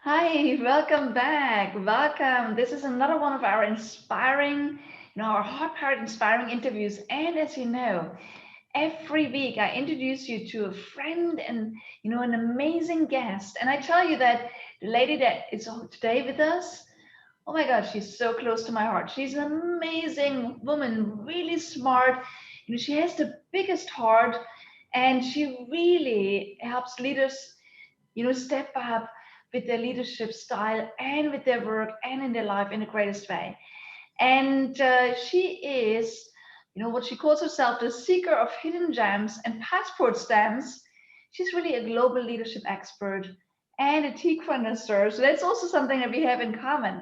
Hi, welcome back. Welcome. This is another one of our inspiring, our heart inspiring interviews. And as you know, every week I introduce you to a friend and, an amazing guest. And I tell you that the lady that is today with us, oh my God, she's so close to my heart. She's an amazing woman, really smart. She has the biggest heart and she really helps leaders step up with their leadership style and with their work and in their life in the greatest way. And she is, what she calls herself the seeker of hidden gems and passport stamps. She's really a global leadership expert and a tea connoisseur. So that's also something that we have in common.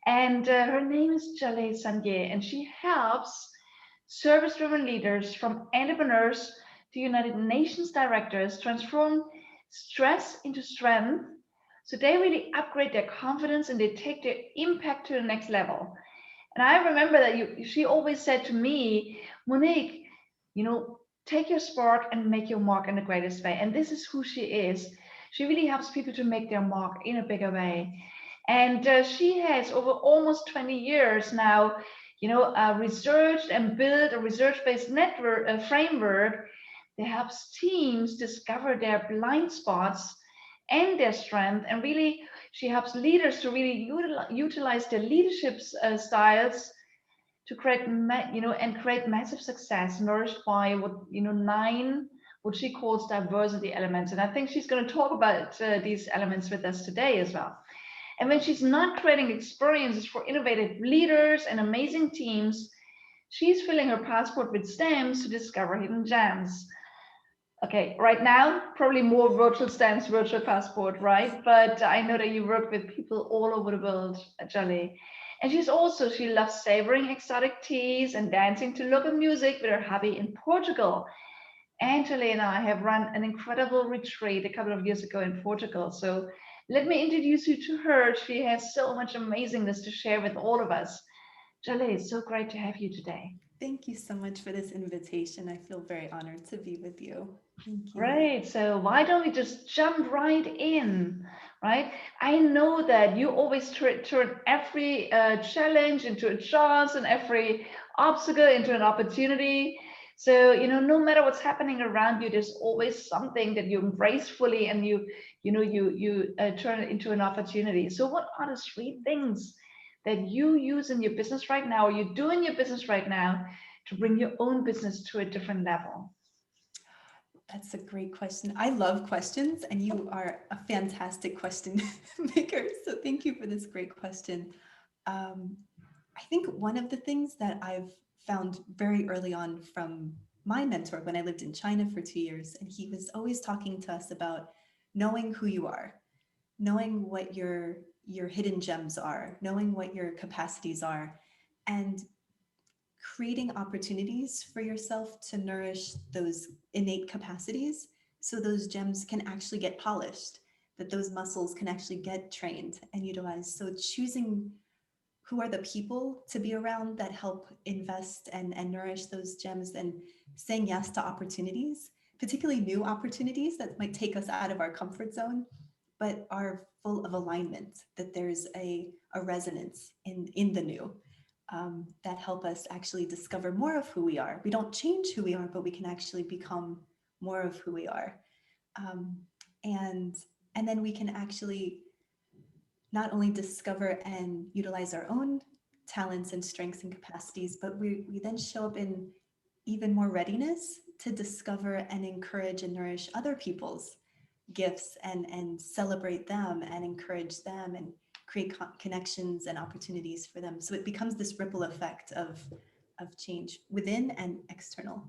And her name is Jaleh Zandieh, and she helps service driven leaders from entrepreneurs to United Nations directors transform stress into strength so they really upgrade their confidence and they take their impact to the next level. And I remember that she always said to me, Monique, you know, take your spark and make your mark in the greatest way. And this is who she is. She really helps people to make their mark in a bigger way. And she has over almost 20 years now, researched and built a research-based network framework that helps teams discover their blind spots and their strength. And really, she helps leaders to really utilize their leadership styles to create, and create massive success, nourished by nine what she calls diversity elements. And I think she's going to talk about these elements with us today as well. And when she's not creating experiences for innovative leaders and amazing teams, she's filling her passport with stamps to discover hidden gems. Okay, right now, probably more virtual stamps, virtual passport, right? But I know that you work with people all over the world, Jaleh. And she loves savoring exotic teas and dancing to local music with her hubby in Portugal. Angela and I have run an incredible retreat a couple of years ago in Portugal. So let me introduce you to her. She has so much amazingness to share with all of us. Jaleh, it's so great to have you today. Thank you so much for this invitation. I feel very honored to be with you. Thank you. Great. So why don't we just jump right in, right? I know that you always turn every challenge into a chance and every obstacle into an opportunity. So, no matter what's happening around you, there's always something that you embrace fully and you turn it into an opportunity. So what are the three things that you use in your business right now, or you do in your business right now to bring your own business to a different level? That's a great question. I love questions, and you are a fantastic question maker. So, thank you for this great question. Um, I think one of the things that I've found very early on from my mentor when I lived in China for 2 years, and he was always talking to us about knowing who you are, knowing what your hidden gems are, knowing what your capacities are, and creating opportunities for yourself to nourish those innate capacities so those gems can actually get polished, that those muscles can actually get trained and utilized. So choosing who are the people to be around that help invest and nourish those gems, and saying yes to opportunities, particularly new opportunities that might take us out of our comfort zone, but are full of alignment, that there's a resonance in the new, that help us actually discover more of who we are. We don't change who we are, but we can actually become more of who we are. Um, and and then we can actually not only discover and utilize our own talents and strengths and capacities, but we then show up in even more readiness to discover and encourage and nourish other people's gifts, and celebrate them and encourage them and create connections and opportunities for them. So it becomes this ripple effect of change within and external.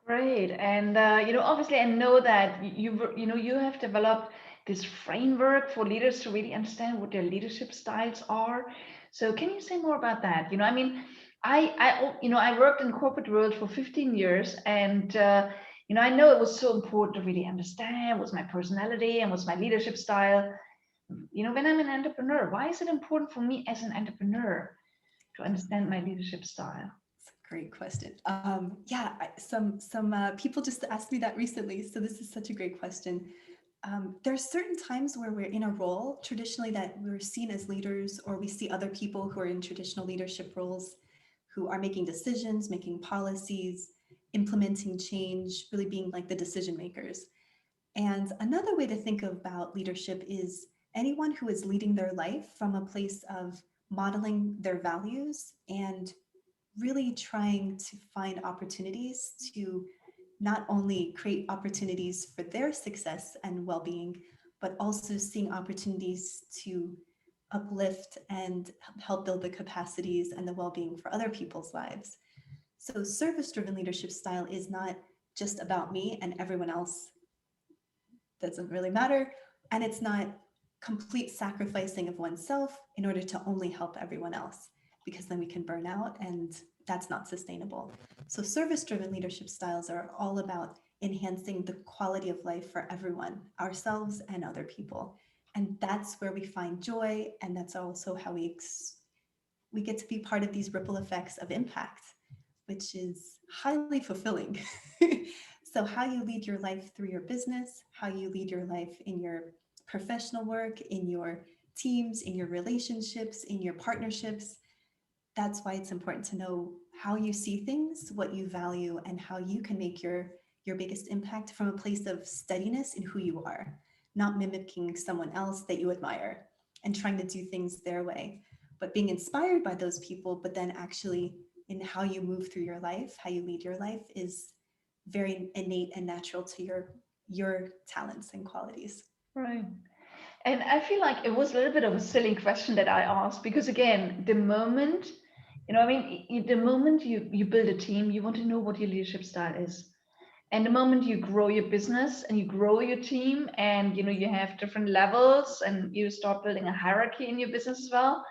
Great. And obviously, I know that you have developed this framework for leaders to really understand what their leadership styles are. So, can you say more about that? I mean, I worked in corporate world for 15 years, and I know it was so important to really understand what's my personality and what's my leadership style. When I'm an entrepreneur, why is it important for me as an entrepreneur to understand my leadership style? It's a great question. Yeah, some people just asked me that recently, so this is such a great question. There are certain times where we're in a role traditionally that we're seen as leaders, or we see other people who are in traditional leadership roles who are making decisions, making policies, implementing change, really being like the decision makers. And another way to think about leadership is anyone who is leading their life from a place of modeling their values and really trying to find opportunities to not only create opportunities for their success and well-being, but also seeing opportunities to uplift and help build the capacities and the well-being for other people's lives. So service-driven leadership style is not just about me and everyone else doesn't really matter. And it's not complete sacrificing of oneself in order to only help everyone else, because then we can burn out and that's not sustainable. So service driven leadership styles are all about enhancing the quality of life for everyone, ourselves and other people. And that's where we find joy. And that's also how we get to be part of these ripple effects of impact, which is highly fulfilling. So, how you lead your life through your business, how you lead your life in your professional work, in your teams, in your relationships, in your partnerships. That's why it's important to know how you see things, what you value, and how you can make your biggest impact from a place of steadiness in who you are, not mimicking someone else that you admire and trying to do things their way, but being inspired by those people, but then actually in how you move through your life, how you lead your life is very innate and natural to your talents and qualities. Right. And I feel like it was a little bit of a silly question that I asked because, again, the moment, I mean, the moment you build a team, you want to know what your leadership style is. And the moment you grow your business and you grow your team and, you have different levels and you start building a hierarchy in your business as well,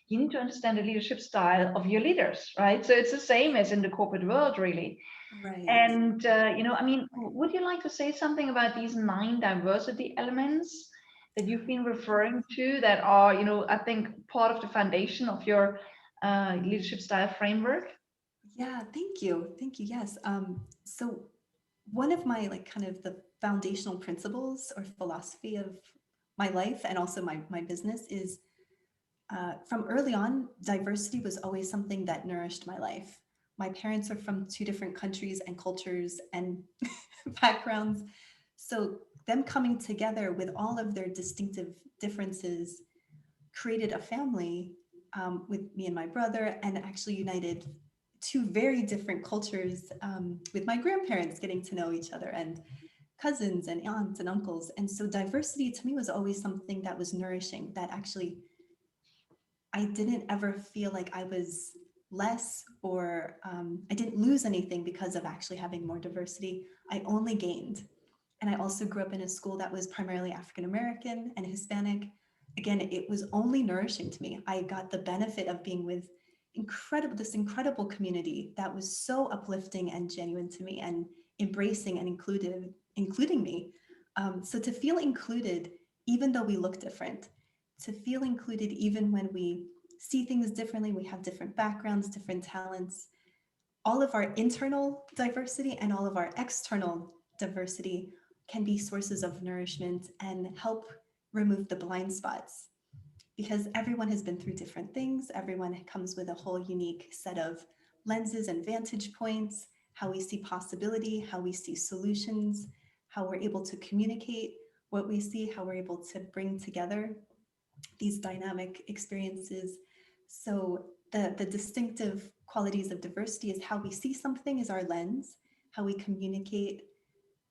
you need to understand the leadership style of your leaders, right? So it's the same as in the corporate world, really. Right. And, I mean, would you like to say something about these 9 diversity elements that you've been referring to that are, I think part of the foundation of your leadership style framework? Yeah, thank you. Thank you. Yes. So one of my like kind of the foundational principles or philosophy of my life and also my business is from early on, diversity was always something that nourished my life. My parents are from two different countries and cultures and backgrounds. So, them coming together with all of their distinctive differences created a family with me and my brother, and actually united two very different cultures with my grandparents getting to know each other and cousins and aunts and uncles. And so, diversity to me was always something that was nourishing, that actually I didn't ever feel like I was less or I didn't lose anything because of actually having more diversity. I only gained. And I also grew up in a school that was primarily African American and Hispanic. Again, it was only nourishing to me. I got the benefit of being with this incredible community that was so uplifting and genuine to me and embracing and including me. So to feel included, even though we look different, to feel included even when we see things differently, we have different backgrounds, different talents, all of our internal diversity and all of our external diversity can be sources of nourishment and help remove the blind spots, because everyone has been through different things. Everyone comes with a whole unique set of lenses and vantage points, how we see possibility, how we see solutions, how we're able to communicate what we see, how we're able to bring together these dynamic experiences. So the distinctive qualities of diversity is how we see something is our lens, how we communicate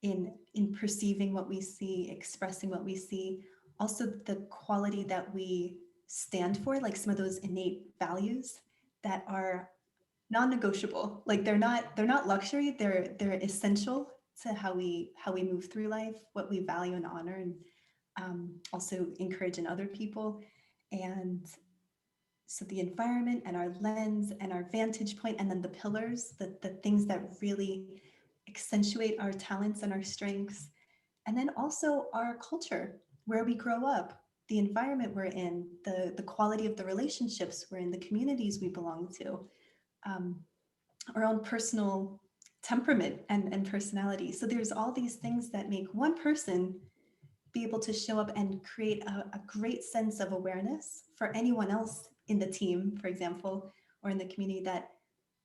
in perceiving what we see, expressing what we see, also the quality that we stand for, like some of those innate values that are non-negotiable. Like they're not luxury, they're essential to how we move through life, what we value and honor, and also encourage in other people. And so the environment and our lens and our vantage point, and then the pillars, the things that really accentuate our talents and our strengths. And then also our culture, where we grow up, the environment we're in, the quality of the relationships we're in, the communities we belong to, um, our own personal temperament and personality. So there's all these things that make one person be able to show up and create a great sense of awareness for anyone else in the team, for example, or in the community that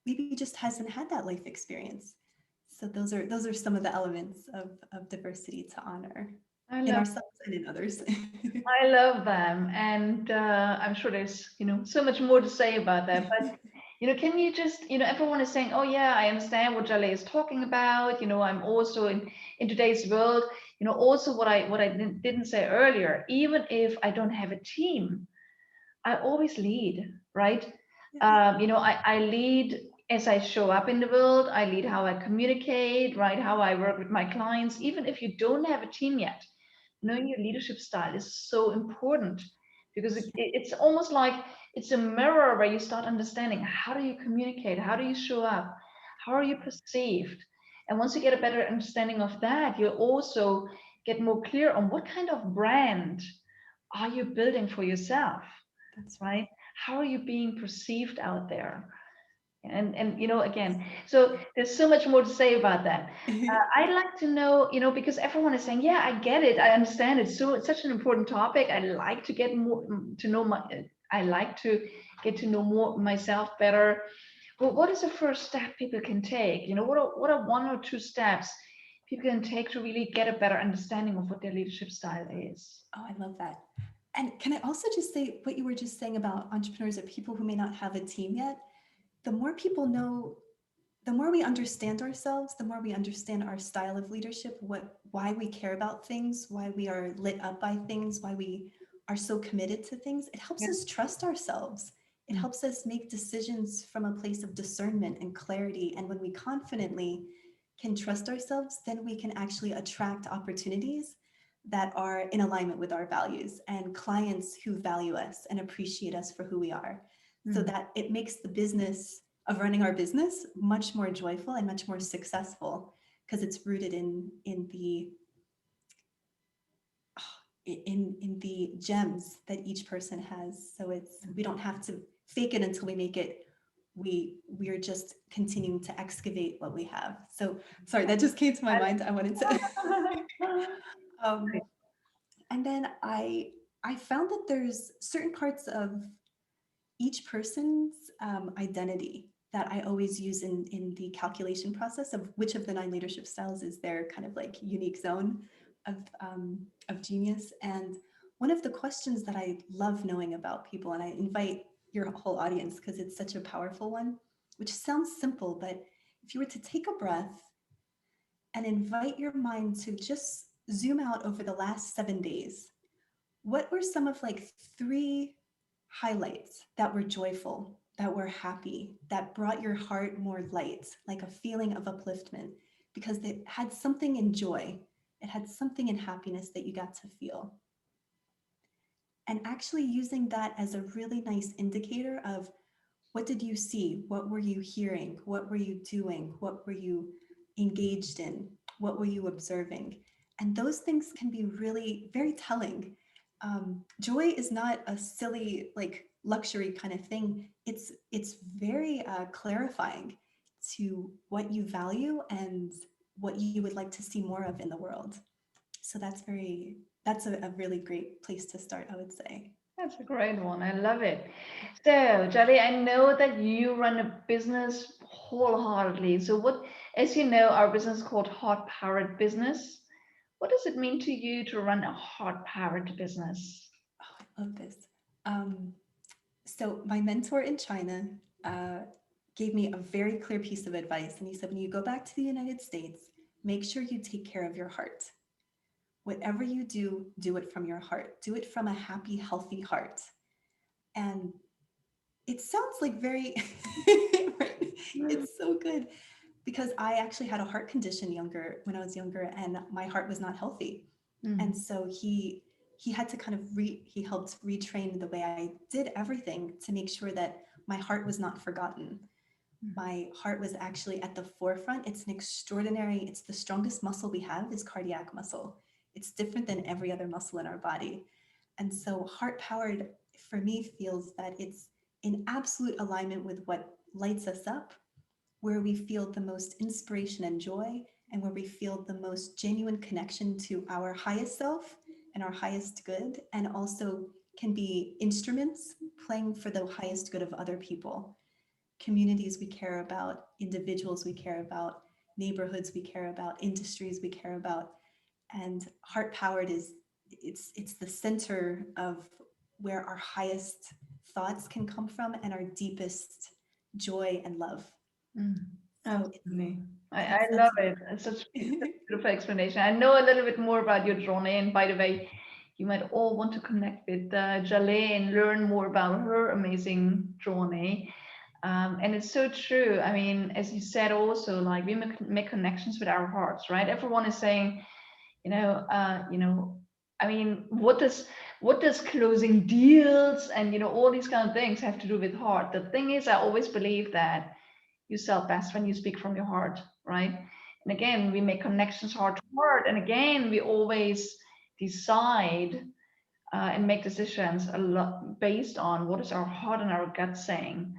maybe just hasn't had that life experience. So those are some of the elements of diversity to honor I in love ourselves and in others. I love them, and I'm sure there's so much more to say about that. But can you just everyone is saying, oh yeah, I understand what Jaleh is talking about. I'm also in today's world. Also what I didn't say earlier. Even if I don't have a team, I always lead, right? Yes. I lead as I show up in the world. I lead how I communicate, right? How I work with my clients. Even if you don't have a team yet, knowing your leadership style is so important because it's almost like it's a mirror where you start understanding how do you communicate, how do you show up, how are you perceived, and once you get a better understanding of that, you also get more clear on what kind of brand are you building for yourself, That's right. right? How are you being perceived out there? And again, so there's so much more to say about that. I'd like to know, because everyone is saying, yeah, I get it, I understand it, so it's such an important topic. I like to get more to know my I like to get to know more myself better. But what is the first step people can take? What are one or two steps people can take to really get a better understanding of what their leadership style is? Oh, I love that. And can I also just say what you were just saying about entrepreneurs or people who may not have a team yet? The more people know, the more we understand ourselves, the more we understand our style of leadership, why we care about things, why we are lit up by things, why we are so committed to things. It helps Yeah. us trust ourselves. It Mm. helps us make decisions from a place of discernment and clarity. And when we confidently can trust ourselves, then we can actually attract opportunities that are in alignment with our values and clients who value us and appreciate us for who we are, so Mm. that it makes the business of running our business much more joyful and much more successful, because it's rooted in the gems that each person has. So we don't have to fake it until we make it. We are just continuing to excavate what we have. So sorry, that just came to my mind. I wanted to um, and then I found that there's certain parts of each person's identity that I always use in the calculation process of which of the 9 leadership styles is their kind of like unique zone of genius. And one of the questions that I love knowing about people, and I invite your whole audience because it's such a powerful one, which sounds simple, but if you were to take a breath and invite your mind to just zoom out over the last 7 days, what were some of like 3 highlights that were joyful, that were happy, that brought your heart more light, like a feeling of upliftment, because it had something in joy, it had something in happiness that you got to feel? And actually using that as a really nice indicator of what did you see? What were you hearing? What were you doing? What were you engaged in? What were you observing? And those things can be really very telling. Joy is not a silly like luxury kind of thing. It's very clarifying to what you value and what you would like to see more of in the world. So that's a really great place to start, I would say. That's a great one. I love it. So, Jolly, I know that you run a business wholeheartedly. So, as you know, our business is called HeartPowered Business. What does it mean to you to run a heart-powered business? Oh, I love this. Um, so my mentor in China uh, gave me a very clear piece of advice, and he said, when you go back to the United States, make sure you take care of your heart. Whatever you do it from your heart. Do it from a happy, healthy heart. And it sounds like very, right? It's so good because I actually had a heart condition when I was younger, and my heart was not healthy. Mm. And so he had to kind of he helped retrain the way I did everything to make sure that my heart was not forgotten. My heart was actually at the forefront. It's the strongest muscle we have is cardiac muscle. It's different than every other muscle in our body. And so heart powered for me feels that it's in absolute alignment with what lights us up, where we feel the most inspiration and joy, and where we feel the most genuine connection to our highest self and our highest good, and also can be instruments playing for the highest good of other people, communities we care about, individuals we care about, neighborhoods we care about, industries we care about. And heart powered is, it's the center of where our highest thoughts can come from and our deepest joy and love. Mm, So absolutely. I love that's it. It's such a beautiful explanation. I know a little bit more about your journey. And by the way, you might all want to connect with Jaleh and learn more about her amazing journey. And it's so true. I mean, as you said, also, like we make connections with our hearts, right? Everyone is saying, I mean, what does closing deals and all these kind of things have to do with heart? The thing is, I always believe that you sell best when you speak from your heart, right? And again, we make connections heart to heart, and again, we always decide and make decisions a lot based on what is our heart and our gut saying.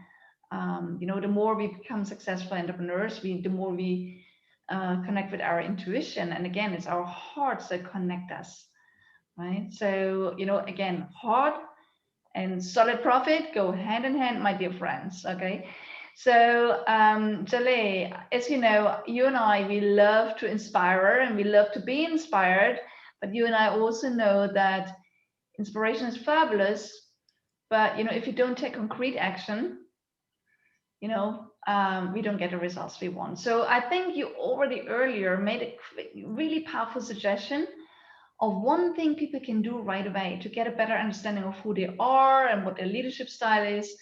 The more we become successful entrepreneurs, the more we connect with our intuition, and again, it's our hearts that connect us, right? So again, heart and solid profit go hand in hand, my dear friends. Okay. So, Jaleh, as you know, you and I, we love to inspire and we love to be inspired. But you and I also know that inspiration is fabulous. But, if you don't take concrete action, we don't get the results we want. So I think you already earlier made a really powerful suggestion of one thing people can do right away to get a better understanding of who they are and what their leadership style is.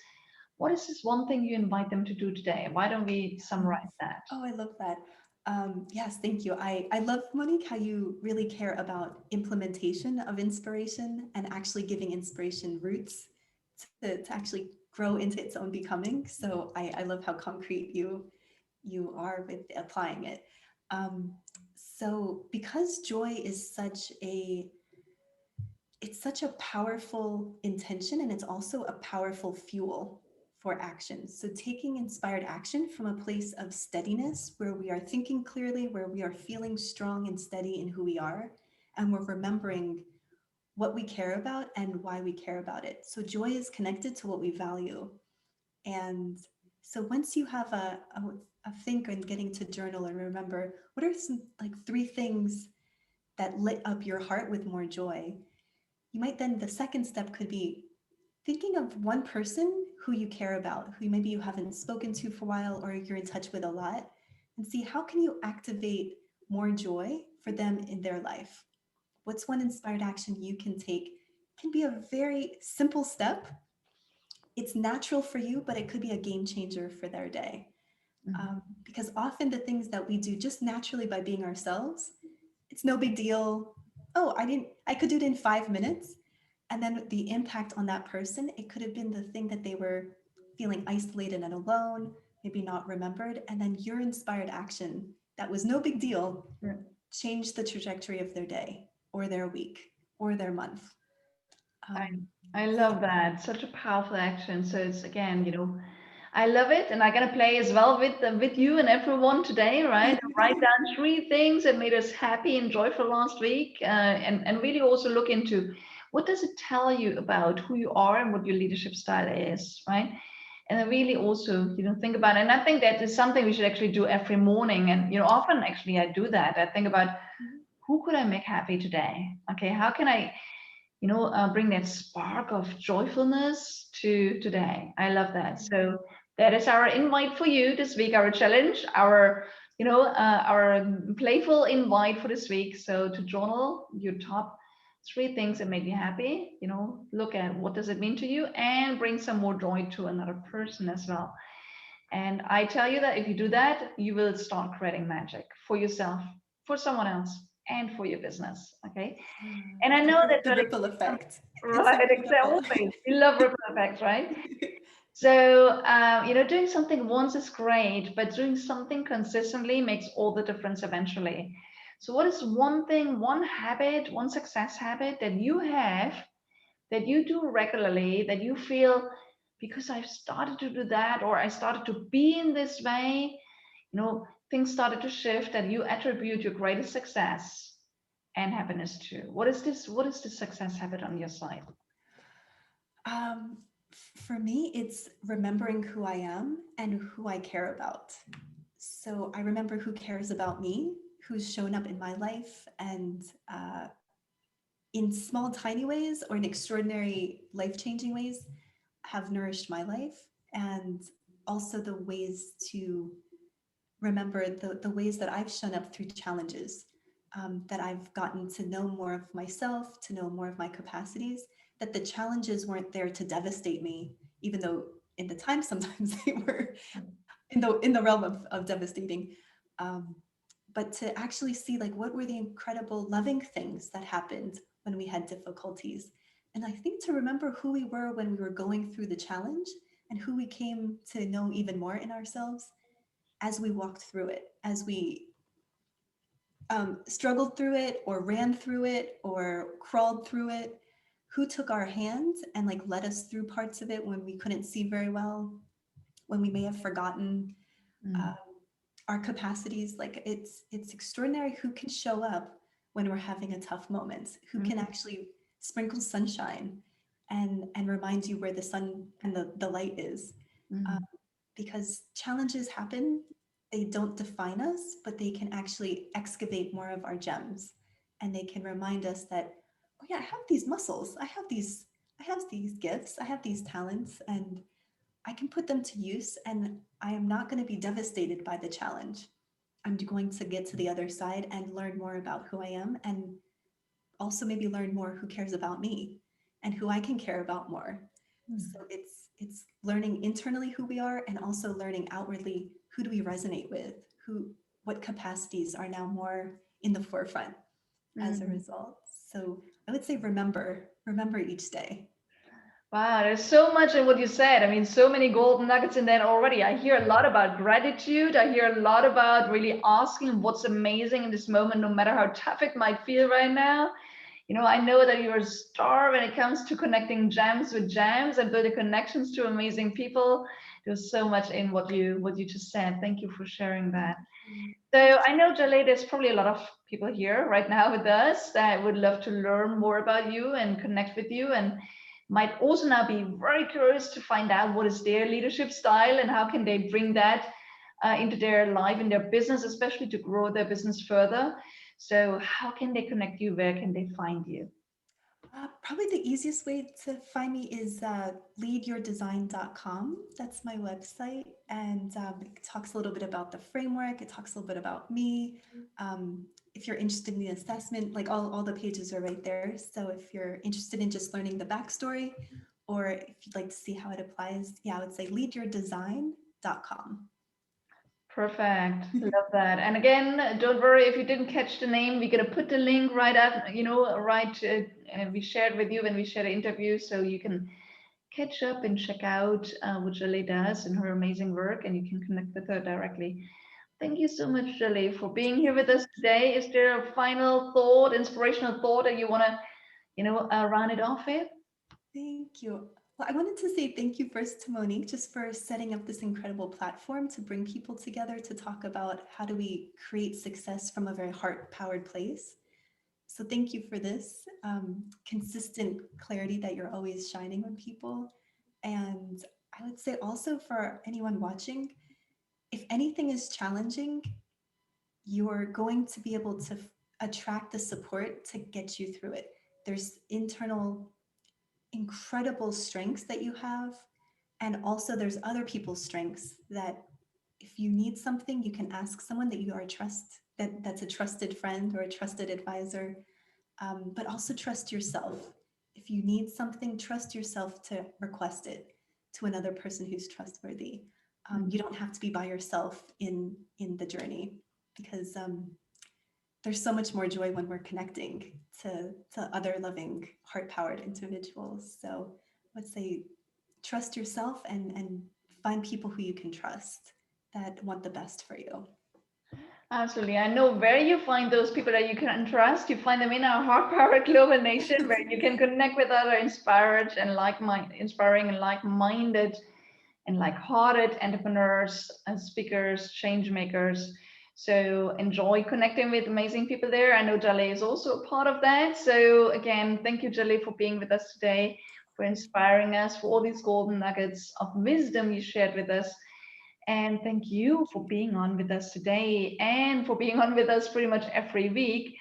What is this one thing you invite them to do today? Why don't we summarize that? Oh, I love that. Yes, thank you. I love, Monique, how you really care about implementation of inspiration and actually giving inspiration roots to actually grow into its own becoming. So I love how concrete you are with applying it. Um, so because joy is it's such a powerful intention, and it's also a powerful fuel for action. So taking inspired action from a place of steadiness, where we are thinking clearly, where we are feeling strong and steady in who we are, and we're remembering what we care about and why we care about it. So joy is connected to what we value. And so once you have a think and getting to journal and remember, what are some like 3 things that lit up your heart with more joy? You might then, the second step could be thinking of one person who you care about, who maybe you haven't spoken to for a while or you're in touch with a lot, and see how can you activate more joy for them in their life. What's one inspired action you can take? It can be a very simple step. It's natural for you, but it could be a game changer for their day. Because often the things that we do just naturally by being ourselves, it's no big deal. Oh, I could do it in 5 minutes. And then the impact on that person, it could have been the thing that they were feeling isolated and alone, maybe not remembered. And then your inspired action, that was no big deal, Yeah. changed the trajectory of their day or their week or their month. I, Um, I love that. Such a powerful action. So it's again, I love it, and I'm gonna play as well with you and everyone today, right? Write down 3 things that made us happy and joyful last week, and really also look into what does it tell you about who you are and what your leadership style is, right? And then really also, think about it. And I think that is something we should actually do every morning. And often actually I do that. I think about who could I make happy today? Okay, how can I bring that spark of joyfulness to today. I love that. So that is our invite for you this week, our challenge, our playful invite for this week. So to journal your top 3 things that make you happy, look at what does it mean to you and bring some more joy to another person as well. And I tell you that if you do that, you will start creating magic for yourself, for someone else, and for your business. Okay. And I know that the ripple effect. It's right, incredible. exactly. We love ripple effects, right? So, doing something once is great, but doing something consistently makes all the difference eventually. So, what is one thing, one habit, one success habit that you have that you do regularly that you feel because I've started to do that or I started to be in this way, things started to shift and you attribute your greatest success and happiness too. What is the success habit on your side? Um, for me, it's remembering who I am and who I care about. So I remember who cares about me, who's shown up in my life, and in small, tiny ways or in extraordinary, life changing ways, have nourished my life. And also the ways to remember the ways that I've shown up through challenges, that I've gotten to know more of myself, to know more of my capacities, that the challenges weren't there to devastate me, even though in the time sometimes they were in the realm of devastating. Um, but to actually see like what were the incredible loving things that happened when we had difficulties. And I think to remember who we were when we were going through the challenge and who we came to know even more in ourselves as we walked through it, as we struggled through it or ran through it or crawled through it, who took our hands and like led us through parts of it when we couldn't see very well, when we may have forgotten Mm, um, our capacities. Like it's extraordinary who can show up when we're having a tough moment, who can mm, actually sprinkle sunshine and remind you where the sun and the light is. Um, mm, because challenges happen, they don't define us, but they can actually excavate more of our gems, and they can remind us that, oh yeah, I have these muscles, I have these gifts, I have these talents, and I can put them to use, and I am not going to be devastated by the challenge. I'm going to get to the other side and learn more about who I am, and also maybe learn more who cares about me and who I can care about more. So mm. it's learning internally who we are and also learning outwardly who do we resonate with, who what capacities are now more in the forefront as a Mm. result. So I would say remember each day. Wow, there's so much in what you said. I mean, so many golden nuggets in there already. I hear a lot about gratitude. I hear a lot about really asking what's amazing in this moment, no matter how tough it might feel right now. I know that you're a star when it comes to connecting gems with gems and building connections to amazing people. There's so much in what you just said. Thank you for sharing that. So Thank I know, Jaleh, there's probably a lot of people here right now with us that would love to learn more about you and connect with you, and might also now be very curious to find out what is their leadership style and how can they bring that into their life, in their business, especially to grow their business further. So how can they connect you? Where can they find you? Probably the easiest way to find me is leadyourdesign.com. That's my website. And it talks a little bit about the framework. It talks a little bit about me. If you're interested in the assessment, like all the pages are right there. So if you're interested in just learning the backstory, or if you'd like to see how it applies, yeah, I would say leadyourdesign.com. Perfect. Love that. And again, don't worry if you didn't catch the name. We're gonna put the link right up, right. We shared with you when we shared the interview, so you can catch up and check out what Jaleh does and her amazing work, and you can connect with her directly. Thank you so much, Jaleh, for being here with us today. Is there a final thought, inspirational thought that you want to, round it off with? Thank you. Well, I wanted to say thank you first to Monique just for setting up this incredible platform to bring people together to talk about how do we create success from a very heart-powered place. So thank you for this consistent clarity that you're always shining on people. And I would say also for anyone watching, if anything is challenging, you're going to be able to attract the support to get you through it. There's internal incredible strengths that you have, and also there's other people's strengths that if you need something you can ask someone that you are trust that's a trusted friend or a trusted advisor. But also trust yourself. If you need something, trust yourself to request it to another person who's trustworthy. Mm. You don't have to be by yourself in the journey, because there's so much more joy when we're connecting to other loving, heart-powered individuals. So let's say trust yourself and find people who you can trust that want the best for you. Absolutely. I know where you find those people that you can trust. You find them in our Heart Power Global Nation, where you can connect with other inspiring and like-minded and like-hearted entrepreneurs and speakers, change makers. So enjoy connecting with amazing people there. I know Jaleh is also a part of that. So again, thank you, Jaleh, for being with us today, for inspiring us, for all these golden nuggets of wisdom you shared with us. And thank you for being on with us today and for being on with us pretty much every week,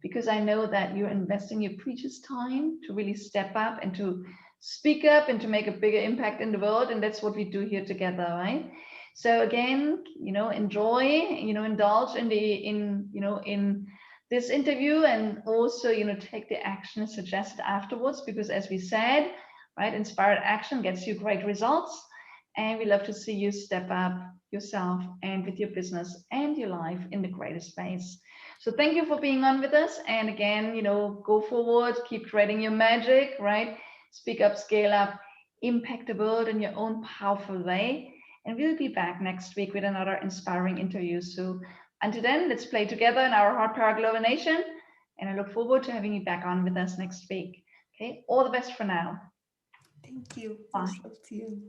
because I know that you're investing your precious time to really step up and to speak up and to make a bigger impact in the world. And that's what we do here together, right? So again, enjoy, indulge in this interview, and also, take the action suggested afterwards, because as we said, right, inspired action gets you great results. And we love to see you step up yourself and with your business and your life in the greatest space. So thank you for being on with us. And again, go forward, keep creating your magic, right? Speak up, scale up, impact the world in your own powerful way. And we'll be back next week with another inspiring interview. So until then, let's play together in our Heart Power Global Nation. And I look forward to having you back on with us next week. Okay, all the best for now. Thank you. Bye. Much love to you.